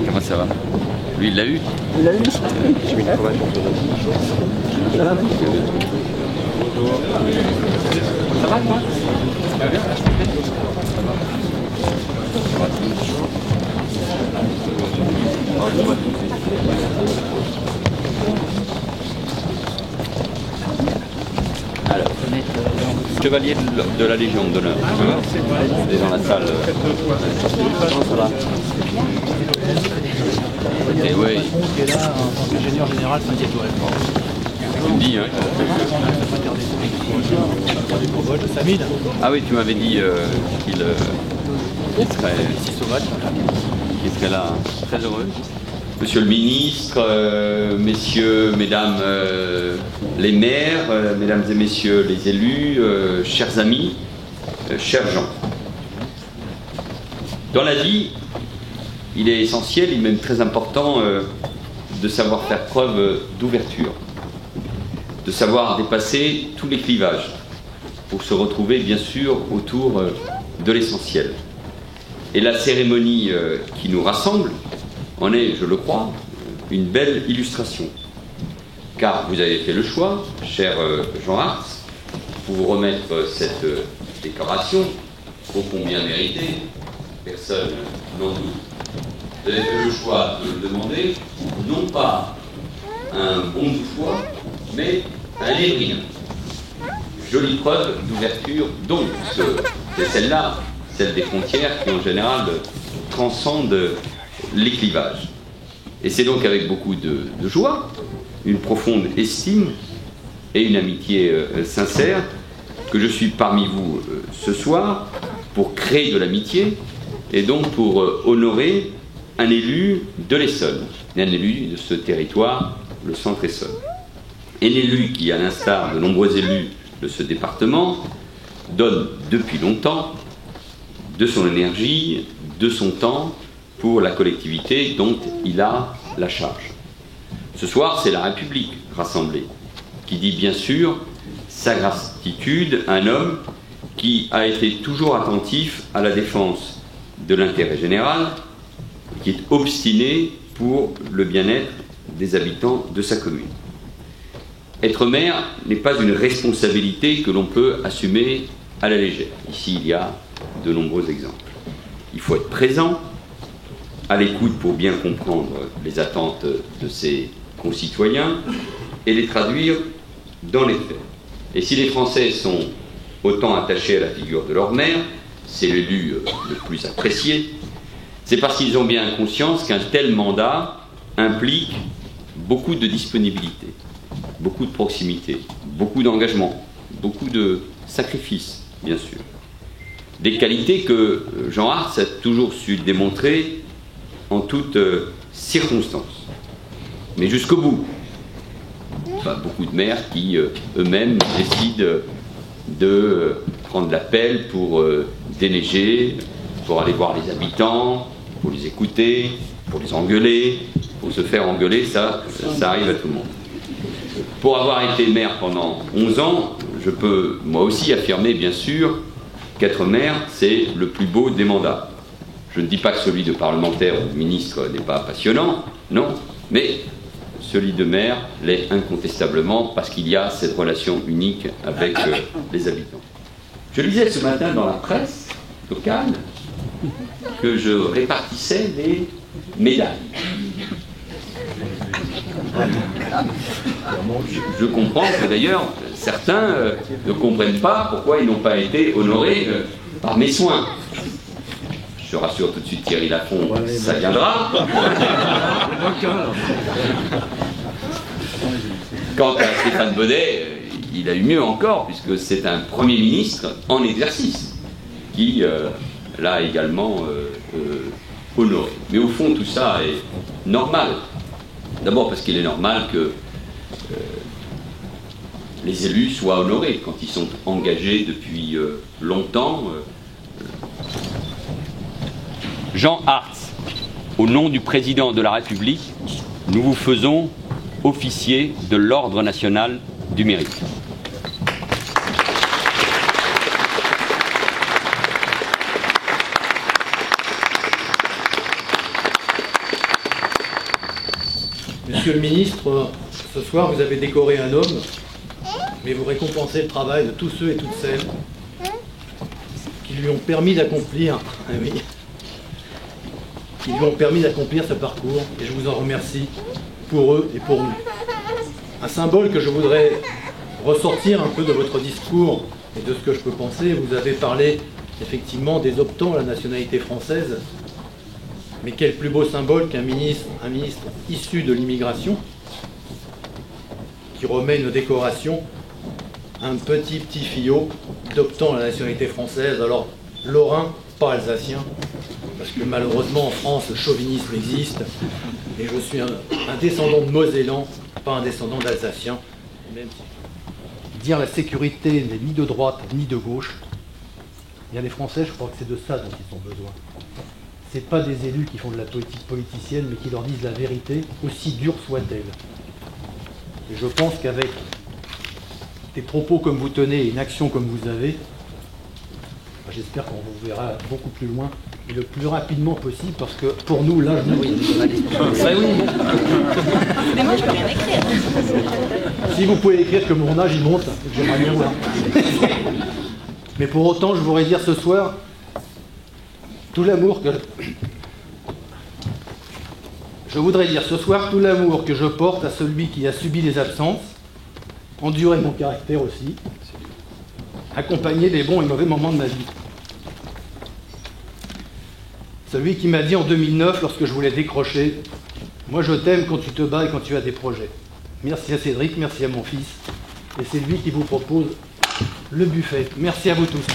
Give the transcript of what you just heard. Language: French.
Comment ça va? Lui, il l'a eu? Il l'a eu. J'ai mis une cravache. Ça va, mec? Ça va, toi? Ça va bien? Alors, chevalier de la Légion d'honneur. C'est dans la salle. Comment ça va? Et oui. Qui est là, ingénieur général 5 étoiles. Tu me dis, hein. Ah oui, tu m'avais dit qu'il serait là, hein. Très heureux. Monsieur le ministre, messieurs, mesdames les maires, mesdames et messieurs les élus, chers amis, chers gens. Dans la vie, il est essentiel, il est même très important de savoir faire preuve d'ouverture, de savoir dépasser tous les clivages pour se retrouver bien sûr autour de l'essentiel. Et la cérémonie qui nous rassemble en est, je le crois, une belle illustration. Car vous avez fait le choix, cher Jean Hartz, pour vous remettre cette décoration, ô combien méritée, personne n'en doute. Vous avez fait le choix de le demander, non pas un bon de foi, mais un lébrien. Jolie preuve d'ouverture, donc, c'est celle-là, celle des frontières qui en général transcendent les clivages. Et c'est donc avec beaucoup de joie, une profonde estime et une amitié sincère que je suis parmi vous ce soir pour créer de l'amitié et donc pour honorer un élu de l'Essonne, un élu de ce territoire, le Centre-Essonne. Un élu qui, à l'instar de nombreux élus de ce département, donne depuis longtemps de son énergie, de son temps pour la collectivité dont il a la charge. Ce soir, c'est la République rassemblée qui dit bien sûr sa gratitude à un homme qui a été toujours attentif à la défense de l'intérêt général, qui est obstiné pour le bien-être des habitants de sa commune. Être maire n'est pas une responsabilité que l'on peut assumer à la légère. Ici, il y a de nombreux exemples. Il faut être présent, à l'écoute pour bien comprendre les attentes de ses concitoyens et les traduire dans les faits. Et si les Français sont autant attachés à la figure de leur maire, c'est l'élu le plus apprécié, c'est parce qu'ils ont bien conscience qu'un tel mandat implique beaucoup de disponibilité, beaucoup de proximité, beaucoup d'engagement, beaucoup de sacrifices, bien sûr. Des qualités que Jean Hartz a toujours su démontrer en toutes circonstances, mais jusqu'au bout. Enfin, beaucoup de maires qui eux-mêmes décident de prendre l'appel pour déneiger, pour aller voir les habitants, pour les écouter, pour les engueuler, pour se faire engueuler, ça arrive à tout le monde. Pour avoir été maire pendant 11 ans, je peux moi aussi affirmer bien sûr qu'être maire, c'est le plus beau des mandats. Je ne dis pas que celui de parlementaire ou de ministre n'est pas passionnant, non, mais celui de maire l'est incontestablement parce qu'il y a cette relation unique avec les habitants. Je lisais ce matin dans la presse locale que je répartissais les médailles. Je comprends que d'ailleurs certains ne comprennent pas pourquoi ils n'ont pas été honorés par mes soins. Je rassure tout de suite Thierry Lafont, ça viendra. Quant à Stéphane Baudet, il a eu mieux encore, puisque c'est un Premier ministre en exercice qui l'a également honoré. Mais au fond, tout ça est normal. D'abord parce qu'il est normal que les élus soient honorés quand ils sont engagés depuis longtemps. Jean Hartz, au nom du président de la République, nous vous faisons officier de l'Ordre national du mérite. Monsieur le ministre, ce soir vous avez décoré un homme, mais vous récompensez le travail de tous ceux et toutes celles qui lui ont permis d'accomplir, qui lui ont permis d'accomplir ce parcours, et je vous en remercie pour eux et pour nous. Un symbole que je voudrais ressortir un peu de votre discours et de ce que je peux penser, vous avez parlé effectivement des optants à la nationalité française, mais quel plus beau symbole qu'un ministre issu de l'immigration qui remet une décoration à un petit fillot d'optant à la nationalité française, alors lorrain, pas alsacien, parce que malheureusement en France le chauvinisme existe, et je suis un descendant de Mosellan, pas un descendant d'Alsacien. Même si dire la sécurité n'est ni de droite ni de gauche, il y a les Français, je crois que c'est de ça dont ils ont besoin. C'est pas des élus qui font de la politique politicienne, mais qui leur disent la vérité, aussi dure soit-elle. Et je pense qu'avec des propos comme vous tenez et une action comme vous avez, j'espère qu'on vous verra beaucoup plus loin et le plus rapidement possible, parce que pour nous, l'âge nous... Mais moi, je peux rien écrire. Si vous pouvez écrire que mon âge il monte, j'aimerais bien voir. Mais pour autant, je voudrais dire ce soir, tout l'amour que... Je voudrais dire ce soir tout l'amour que je porte à celui qui a subi les absences, enduré mon caractère aussi, accompagné les bons et mauvais moments de ma vie. Celui qui m'a dit en 2009, lorsque je voulais décrocher, « Moi je t'aime quand tu te bats et quand tu as des projets ». Merci à Cédric, merci à mon fils. Et c'est lui qui vous propose le buffet. Merci à vous tous.